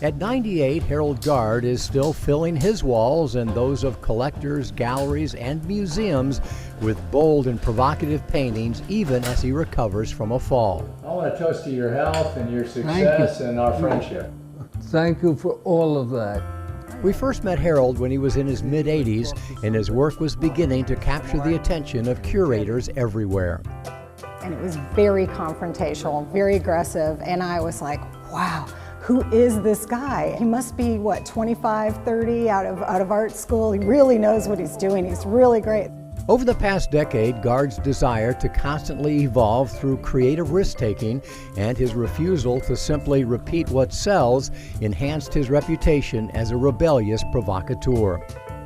At 98, Harold Garde is still filling his walls and those of collectors, galleries, and museums with bold and provocative paintings, even as he recovers from a fall. I want to toast to your health and your success and our friendship. Thank you for all of that. We first met Harold when he was in his mid-80s, and his work was beginning to capture the attention of curators everywhere. And it was very confrontational, very aggressive, and I was like, wow, who is this guy? He must be, what, 25, 30, out of art school. He really knows what he's doing. He's really great. Over the past decade, Garde's desire to constantly evolve through creative risk-taking and his refusal to simply repeat what sells enhanced his reputation as a rebellious provocateur.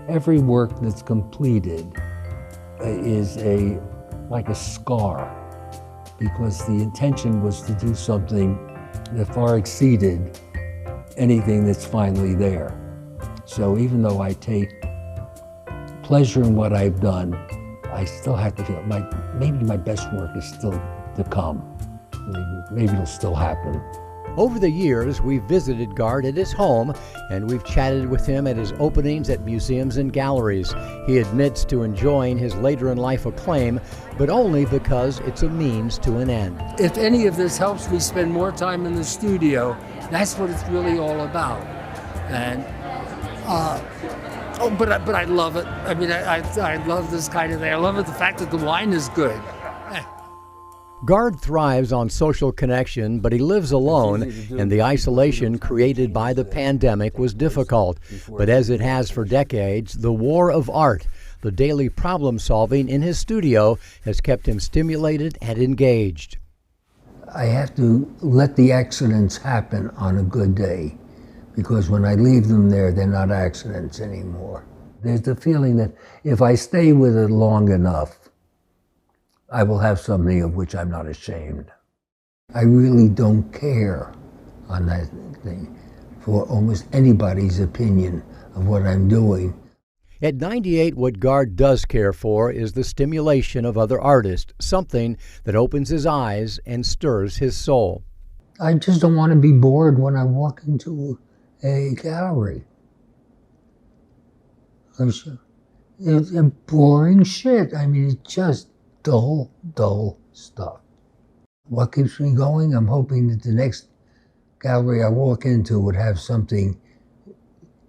Every work that's completed is like a scar, because the intention was to do something that far exceeded anything that's finally there. So even though I take pleasure in what I've done, I still have to feel maybe my best work is still to come. Maybe it'll still happen. Over the years, we've visited Garde at his home, and we've chatted with him at his openings at museums and galleries. He admits to enjoying his later-in-life acclaim, but only because it's a means to an end. If any of this helps me spend more time in the studio, that's what it's really all about. And but I love it. I mean, I love this kind of thing. I love it, the fact that the wine is good. Garde thrives on social connection, but he lives alone, and the isolation created by the pandemic was difficult. But as it has for decades, the war of art, the daily problem solving in his studio, has kept him stimulated and engaged. I have to let the accidents happen on a good day, because when I leave them there, they're not accidents anymore. There's the feeling that if I stay with it long enough, I will have something of which I'm not ashamed. I really don't care on that thing for almost anybody's opinion of what I'm doing. At 98, what Garde does care for is the stimulation of other artists, something that opens his eyes and stirs his soul. I just don't want to be bored when I walk into a gallery. It's boring shit. I mean, it's just dull stuff. What keeps me going? I'm hoping that the next gallery I walk into would have something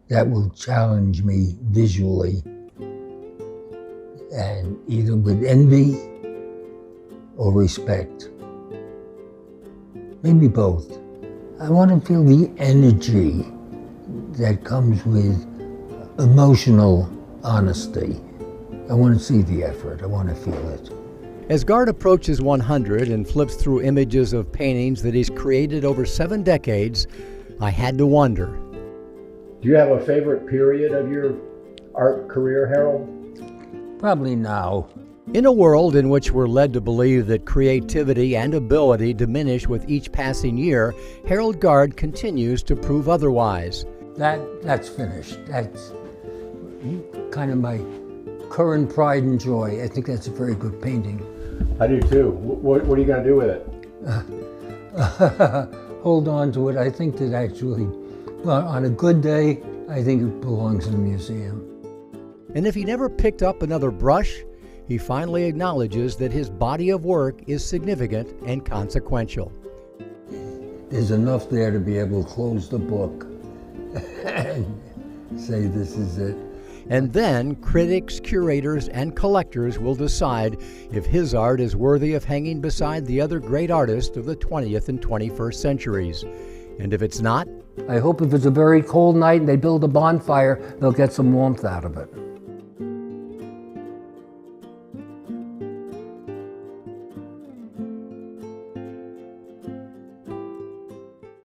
that will challenge me visually, and either with envy or respect. Maybe both. I want to feel the energy that comes with emotional honesty. I want to see the effort. I want to feel it. As Garde approaches 100 and flips through images of paintings that he's created over 7 decades, I had to wonder. Do you have a favorite period of your art career, Harold? Probably now. In a world in which we're led to believe that creativity and ability diminish with each passing year, Harold Garde continues to prove otherwise. That's finished. That's kind of my current pride and joy. I think that's a very good painting. I do too. What are you going to do with it? Hold on to it. I think that actually, well, on a good day, I think it belongs in a museum. And if he never picked up another brush, he finally acknowledges that his body of work is significant and consequential. There's enough there to be able to close the book and say this is it. And then critics, curators, and collectors will decide if his art is worthy of hanging beside the other great artists of the 20th and 21st centuries. And if it's not, I hope if it's a very cold night and they build a bonfire, they'll get some warmth out of it.